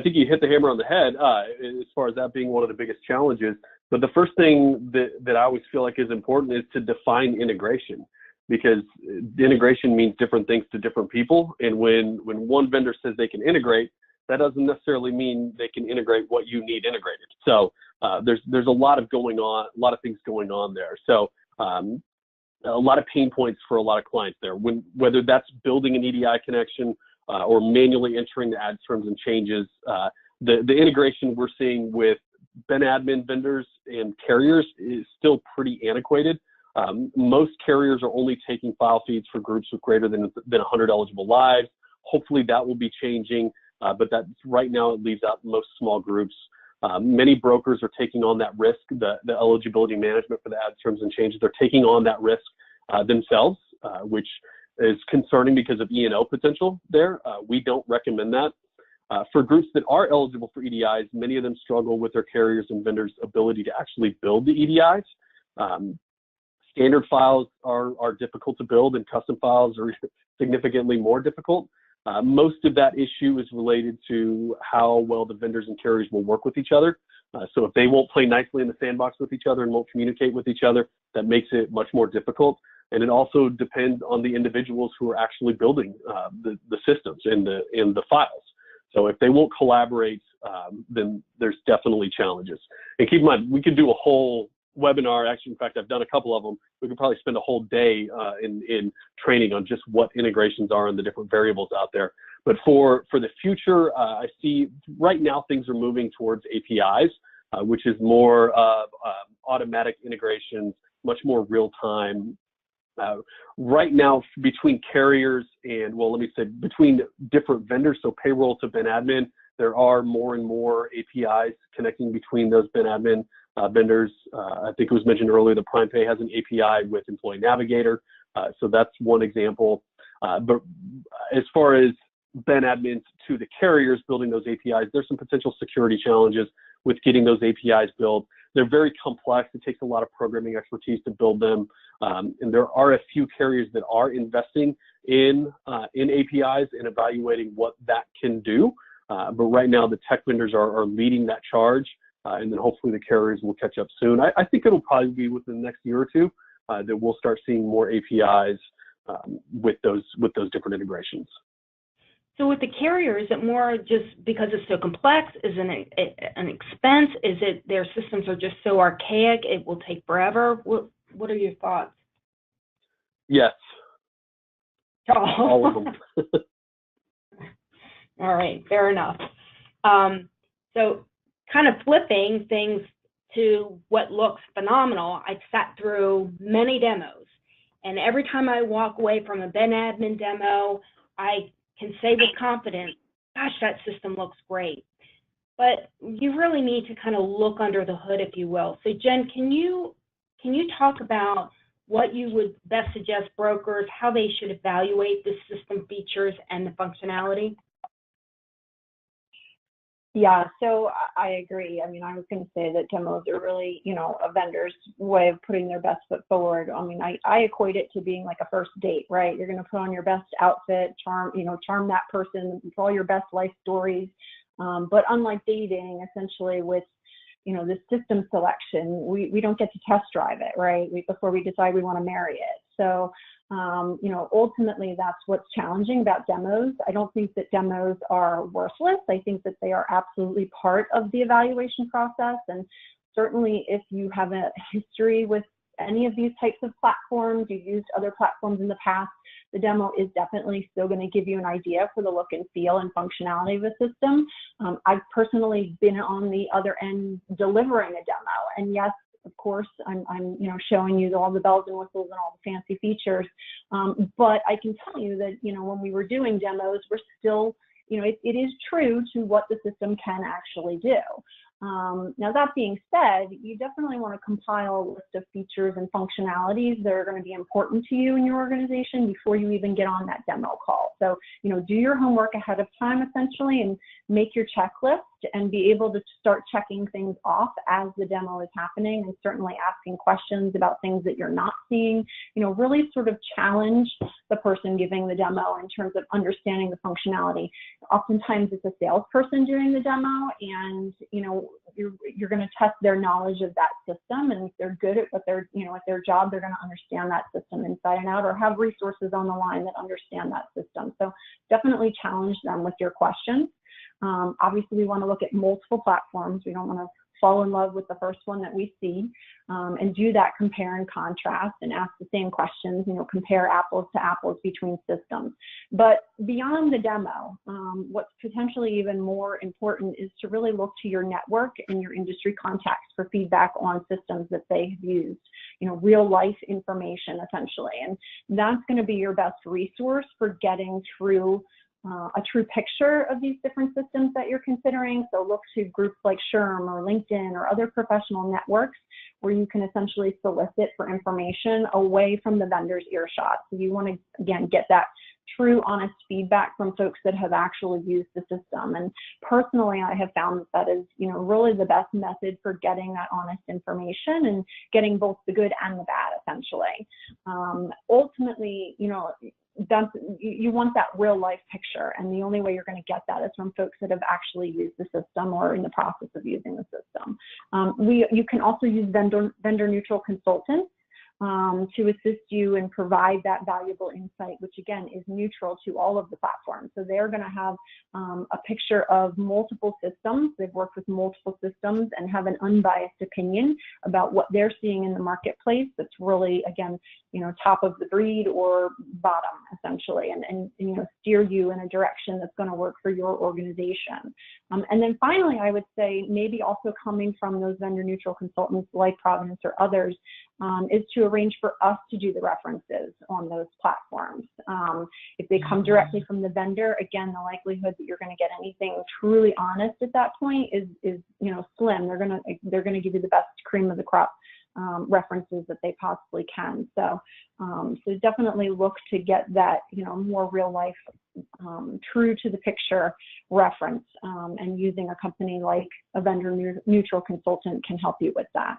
you hit the hammer on the head as far as that being one of the biggest challenges. But the first thing that I always feel like is important is to define integration, because integration means different things to different people. And when one vendor says they can integrate, that doesn't necessarily mean they can integrate what you need integrated. So there's a lot of things going on there. So a lot of pain points for a lot of clients there. Whether that's building an EDI connection or manually entering the ad terms and changes, the integration we're seeing with BenAdmin vendors and carriers is still pretty antiquated. Most carriers are only taking file feeds for groups with greater than 100 eligible lives. Hopefully that will be changing. But that's right now it leaves out most small groups. Many brokers are taking on that risk, the eligibility management for the ad terms and changes. They're taking on that risk themselves, which is concerning because of E&O potential there. We don't recommend that. For groups that are eligible for EDIs, many of them struggle with their carriers and vendors' ability to actually build the EDIs. Standard files are difficult to build, and custom files are significantly more difficult. Most of that issue is related to how well the vendors and carriers will work with each other. So if they won't play nicely in the sandbox with each other and won't communicate with each other, that makes it much more difficult. And it also depends on the individuals who are actually building the systems and the files. So if they won't collaborate, then there's definitely challenges. And keep in mind, we could do a whole webinar. Actually, in fact, I've done a couple of them. We could probably spend a whole day in training on just what integrations are and the different variables out there. But for the future, I see right now things are moving towards APIs, which is more automatic integrations, much more real time. Right now, between carriers and, well, let me say between different vendors, so payroll to BenAdmin, there are more and more APIs connecting between those BenAdmin vendors. I think it was mentioned earlier that PrimePay has an API with Employee Navigator, so that's one example. But as far as BenAdmins to the carriers building those APIs, there's some potential security challenges with getting those APIs built. They're very complex. It takes a lot of programming expertise to build them. And there are a few carriers that are investing in APIs and evaluating what that can do. But right now, the tech vendors are leading that charge. And then hopefully the carriers will catch up soon. I think it'll probably be within the next year or two that we'll start seeing more APIs with those different integrations. So with the carriers, is it more just because it's so complex? Is it an expense? Is it their systems are just so archaic it will take forever? what are your thoughts? Yes, Oh. all of them. All right, fair enough. So kind of flipping things to what looks phenomenal, I sat through many demos, and every time I walk away from a Ben Admin demo, I can say with confidence, gosh, that system looks great. But you really need to kind of look under the hood, if you will. So Jen, can you talk about what you would best suggest brokers, how they should evaluate the system features and the functionality? Yeah, so I agree. I mean, I was going to say that demos are really, you know, a vendor's way of putting their best foot forward. I mean, I equate it to being like a first date, right? You're going to put on your best outfit, charm that person with all your best life stories. But unlike dating, essentially with, you know, the system selection, we don't get to test drive it, right? Before we decide we want to marry it. So, you know, ultimately that's what's challenging about demos. I don't think that demos are worthless. I think that they are absolutely part of the evaluation process. And certainly if you have a history with any of these types of platforms, you've used other platforms in the past, the demo is definitely still going to give you an idea for the look and feel and functionality of the system. I've personally been on the other end delivering a demo, and yes, of course, I'm you know, showing you all the bells and whistles and all the fancy features. But I can tell you that, you know, when we were doing demos, we're still, you know, it is true to what the system can actually do. Now, that being said, you definitely want to compile a list of features and functionalities that are going to be important to you in your organization before you even get on that demo call. So, you know, do your homework ahead of time, essentially, and make your checklist and be able to start checking things off as the demo is happening, and certainly asking questions about things that you're not seeing. You know, really sort of challenge the person giving the demo in terms of understanding the functionality. Oftentimes it's a salesperson doing the demo, and, you know, you're going to test their knowledge of that system, and if they're good at what they're, you know, at their job, they're going to understand that system inside and out, or have resources on the line that understand that system. So definitely challenge them with your questions. Obviously, we want to look at multiple platforms. We don't want to fall in love with the first one that we see, and do that compare and contrast and ask the same questions, you know, compare apples to apples between systems. But beyond the demo, what's potentially even more important is to really look to your network and your industry contacts for feedback on systems that they have used, you know, real life information essentially. And that's going to be your best resource for getting through a true picture of these different systems that you're considering. So look to groups like SHRM or LinkedIn or other professional networks where you can essentially solicit for information away from the vendor's earshot. So you want to, again, get that true, honest feedback from folks that have actually used the system. And personally, I have found that is, you know, really the best method for getting that honest information and getting both the good and the bad, essentially. Ultimately, you know, you want that real life picture, and the only way you're going to get that is from folks that have actually used the system or in the process of using the system. You can also use vendor neutral consultants to assist you and provide that valuable insight, which again is neutral to all of the platforms. So they're going to have a picture of multiple systems. They've worked with multiple systems and have an unbiased opinion about what they're seeing in the marketplace that's really, again, you know, top of the breed or bottom, essentially, and you know, steer you in a direction that's going to work for your organization. And then finally, I would say maybe also coming from those vendor neutral consultants like Providence or others is to arrange for us to do the references on those platforms. If they come directly from the vendor, again, the likelihood that you're going to get anything truly honest at that point is you know, slim. They're going to give you the best cream of the crop references that they possibly can. So definitely look to get that, you know, more real life, true to the picture reference, and using a company like a vendor neutral consultant can help you with that.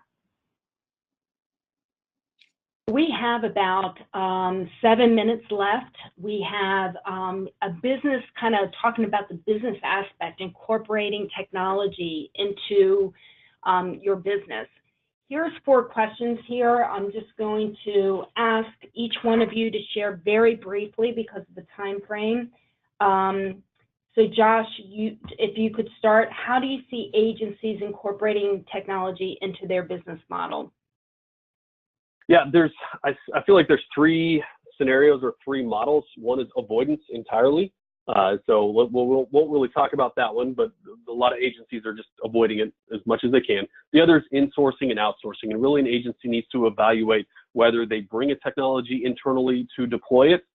We have about 7 minutes left. We have a business, kind of talking about the business aspect, incorporating technology into your business. Here's 4 questions here. I'm just going to ask each one of you to share very briefly because of the time frame. So Josh, if you could start, how do you see agencies incorporating technology into their business model? Yeah, I feel like there's three scenarios or three models. One is avoidance entirely. So we won't really talk about that one, but a lot of agencies are just avoiding it as much as they can. The other is insourcing and outsourcing, and really an agency needs to evaluate whether they bring a technology internally to deploy it.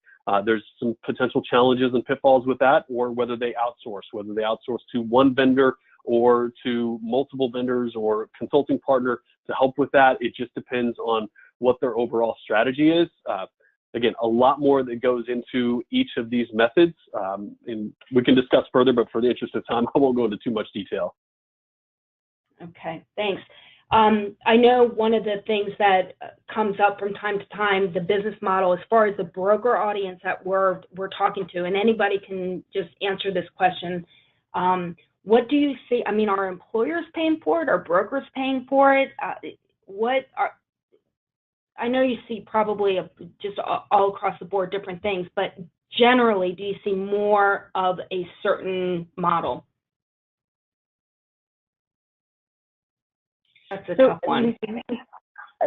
There's some potential challenges and pitfalls with that, or whether they outsource to one vendor or to multiple vendors or consulting partner to help with that. It just depends on what their overall strategy is. Again, a lot more that goes into each of these methods, and we can discuss further, but for the interest of time, I won't go into too much detail. Okay, thanks. I know one of the things that comes up from time to time, the business model, as far as the broker audience that we're talking to, and anybody can just answer this question. What do you see? I mean, are employers paying for it? Are brokers paying for it? I know you see probably just all across the board different things, but generally, do you see more of a certain model? That's a tough one.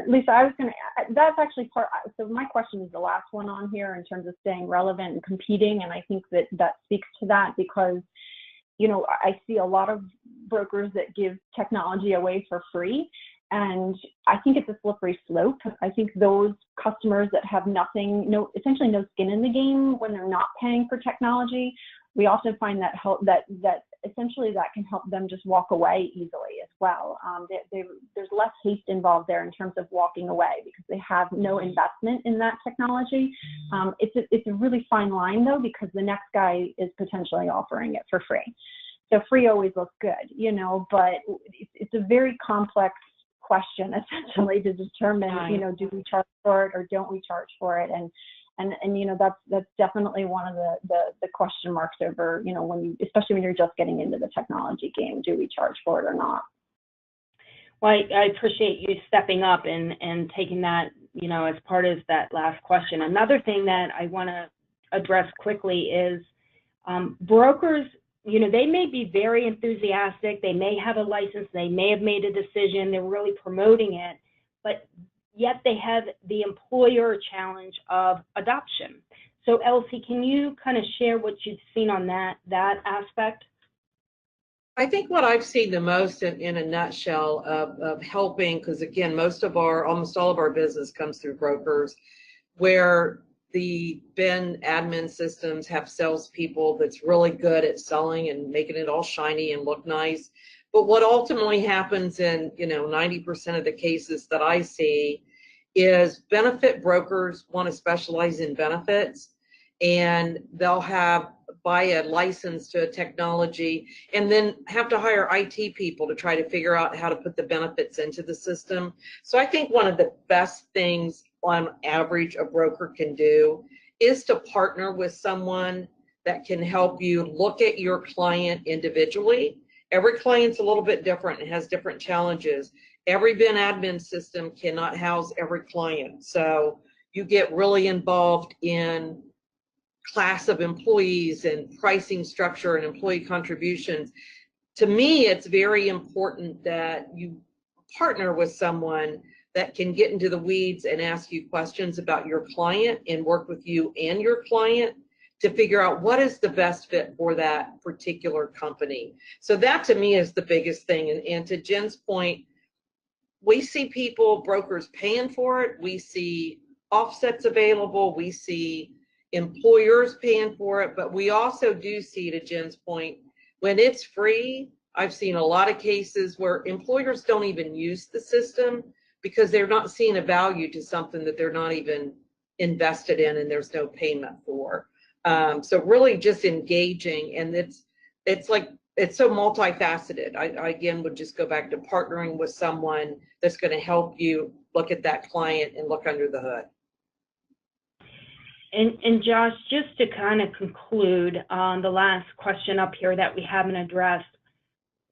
Lisa, I was going to, that's actually part, so my question is the last one on here in terms of staying relevant and competing, and I think that speaks to that because, you know, I see a lot of brokers that give technology away for free. And I think it's a slippery slope. I think those customers that have essentially no skin in the game when they're not paying for technology, we often find that essentially that can help them just walk away easily as well. There's less haste involved there in terms of walking away because they have no investment in that technology. It's a really fine line though, because the next guy is potentially offering it for free. So free always looks good, you know, but it's a very complex question essentially to determine, you know, do we charge for it or don't we charge for it? And you know, that's definitely one of the question marks over, you know, especially when you're just getting into the technology game, do we charge for it or not? Well, I appreciate you stepping up and taking that, you know, as part of that last question. Another thing that I want to address quickly is brokers, you know, they may be very enthusiastic, they may have a license, they may have made a decision, they're really promoting it, but yet they have the employer challenge of adoption. So Elsie, can you kind of share what you've seen on that aspect? I think what I've seen the most in a nutshell of helping, because again, almost all of our business comes through brokers, where the Ben admin systems have salespeople that's really good at selling and making it all shiny and look nice. But what ultimately happens in, you know, 90% of the cases that I see is benefit brokers want to specialize in benefits, and they'll buy a license to a technology and then have to hire IT people to try to figure out how to put the benefits into the system. So I think one of the best things on average a broker can do is to partner with someone that can help you look at your client individually. Every client's a little bit different and has different challenges. Every Ben admin system cannot house every client. So you get really involved in class of employees and pricing structure and employee contributions. To me, it's very important that you partner with someone that can get into the weeds and ask you questions about your client and work with you and your client to figure out what is the best fit for that particular company. So that to me is the biggest thing. And to Jenn's point, we see brokers paying for it. We see offsets available. We see employers paying for it. But we also do see, to Jenn's point, when it's free, I've seen a lot of cases where employers don't even use the system because they're not seeing a value to something that they're not even invested in and there's no payment for. So really just engaging, and it's so multifaceted. I again would just go back to partnering with someone that's going to help you look at that client and look under the hood. And Josh, just to kind of conclude on the last question up here that we haven't addressed,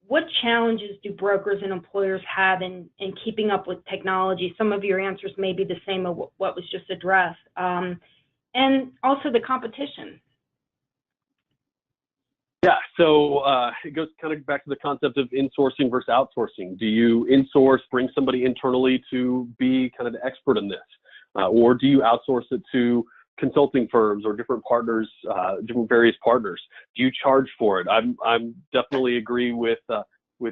what challenges do brokers and employers have in keeping up with technology? Some of your answers may be the same as what was just addressed. And also the competition. Yeah, so it goes kind of back to the concept of insourcing versus outsourcing. Do you insource, bring somebody internally to be kind of the expert in this? Or do you outsource it to consulting firms or different partners, different various partners? Do you charge for it? I'm definitely agree with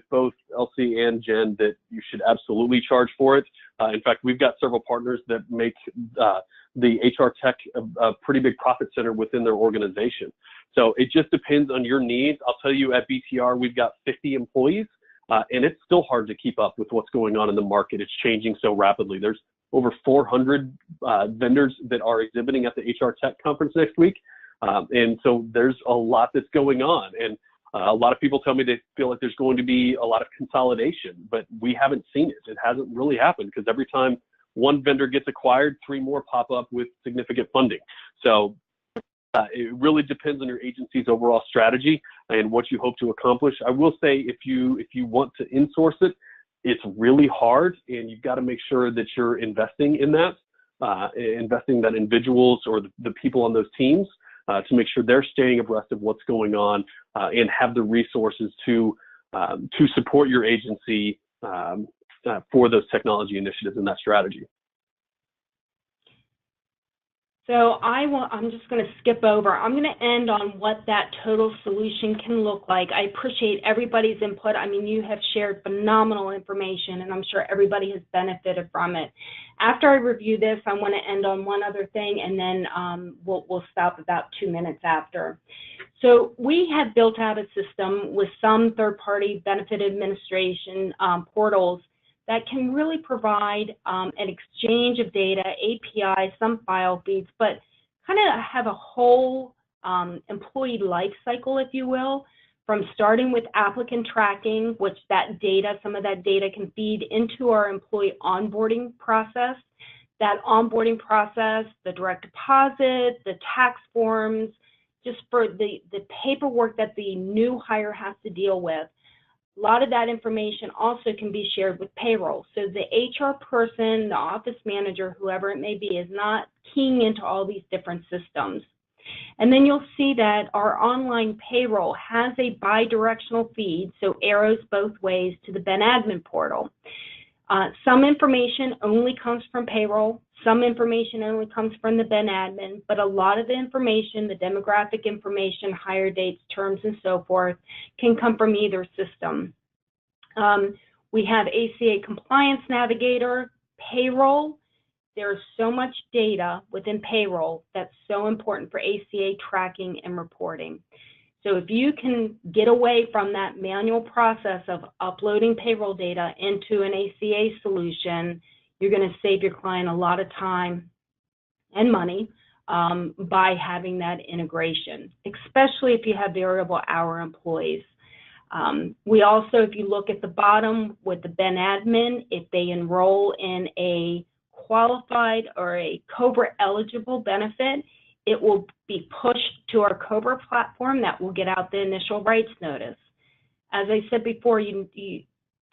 both Elsie and Jenn that you should absolutely charge for it. In fact, we've got several partners that make the HR tech a pretty big profit center within their organization. So it just depends on your needs. I'll tell you, at BTR, we've got 50 employees, and it's still hard to keep up with what's going on in the market. It's changing so rapidly. There's over 400 vendors that are exhibiting at the HR Tech Conference next week. And so there's a lot that's going on. And a lot of people tell me they feel like there's going to be a lot of consolidation, but we haven't seen it. It hasn't really happened because every time one vendor gets acquired, 3 more pop up with significant funding. So it really depends on your agency's overall strategy and what you hope to accomplish. I will say if you want to insource it, it's really hard, and you've got to make sure that you're investing in that, investing that individuals or the people on those teams to make sure they're staying abreast of what's going on and have the resources to support your agency for those technology initiatives and that strategy. So I'm just going to skip over. I'm going to end on what that total solution can look like. I appreciate everybody's input. I mean, you have shared phenomenal information, and I'm sure everybody has benefited from it. After I review this, I want to end on one other thing, and then we'll stop about 2 minutes after. So we have built out a system with some third-party benefit administration portals that can really provide an exchange of data, APIs, some file feeds, but kind of have a whole employee life cycle, if you will, from starting with applicant tracking, which that data, some of that data can feed into our employee onboarding process. That onboarding process, the direct deposit, the tax forms, just for the paperwork that the new hire has to deal with. A lot of that information also can be shared with payroll. So the HR person, the office manager, whoever it may be, is not keying into all these different systems. And then you'll see that our online payroll has a bi-directional feed, so arrows both ways to the BenAdmin portal. Some information only comes from payroll. Some information only comes from the BenAdmin, but a lot of the information, the demographic information, hire dates, terms, and so forth, can come from either system. We have ACA Compliance Navigator, payroll. There's so much data within payroll that's so important for ACA tracking and reporting. So if you can get away from that manual process of uploading payroll data into an ACA solution, you're going to save your client a lot of time and money by having that integration, especially if you have variable hour employees. We also, if you look at the bottom with the BenAdmin, if they enroll in a qualified or a COBRA eligible benefit, it will be pushed to our COBRA platform that will get out the initial rights notice. As I said before, you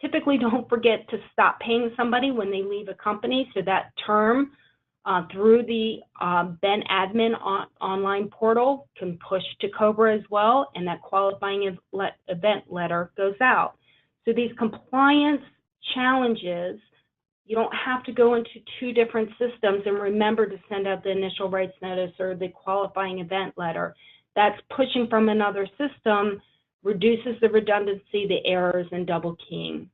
typically don't forget to stop paying somebody when they leave a company, so that term through the BenAdmin online portal can push to COBRA as well, and that qualifying event letter goes out. So these compliance challenges, you don't have to go into 2 different systems and remember to send out the initial rights notice or the qualifying event letter. That's pushing from another system, reduces the redundancy, the errors, and double keying.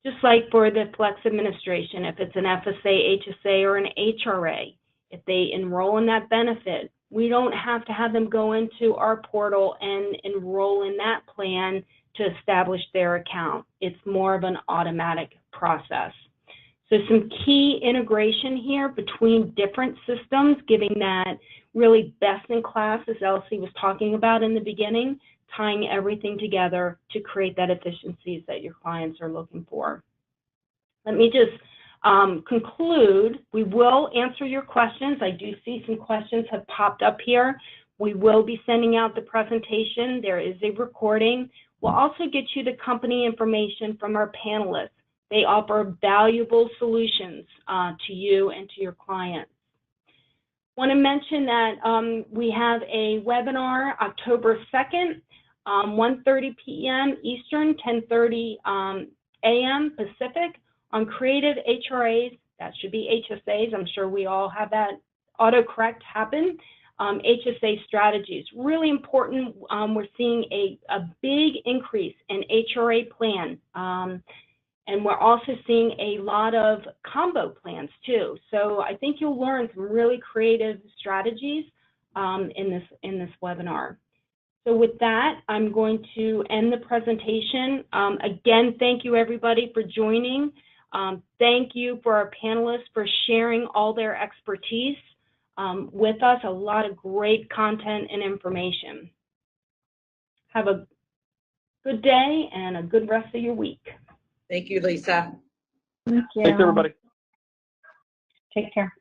Just like for the flex administration, if it's an FSA, HSA, or an HRA, if they enroll in that benefit, we don't have to have them go into our portal and enroll in that plan to establish their account. It's more of an automatic process. So some key integration here between different systems, giving that really best in class, as Elsie was talking about in the beginning, tying everything together to create that efficiencies that your clients are looking for. Let me just conclude. We will answer your questions. I do see some questions have popped up here. We will be sending out the presentation. There is a recording. We'll also get you the company information from our panelists. They offer valuable solutions to you and to your clients. I want to mention that we have a webinar October 2nd. 1:30 p.m. Eastern, 10:30 a.m. Pacific on creative HRAs. That should be HSAs. I'm sure we all have that autocorrect happen. HSA strategies, really important. We're seeing a big increase in HRA plan. And we're also seeing a lot of combo plans too. So I think you'll learn some really creative strategies in this webinar. So with that, I'm going to end the presentation. Again, thank you everybody for joining. Thank you for our panelists for sharing all their expertise with us. A lot of great content and information. Have a good day and a good rest of your week. Thank you, Lisa. Thank you. Thanks, everybody. Take care.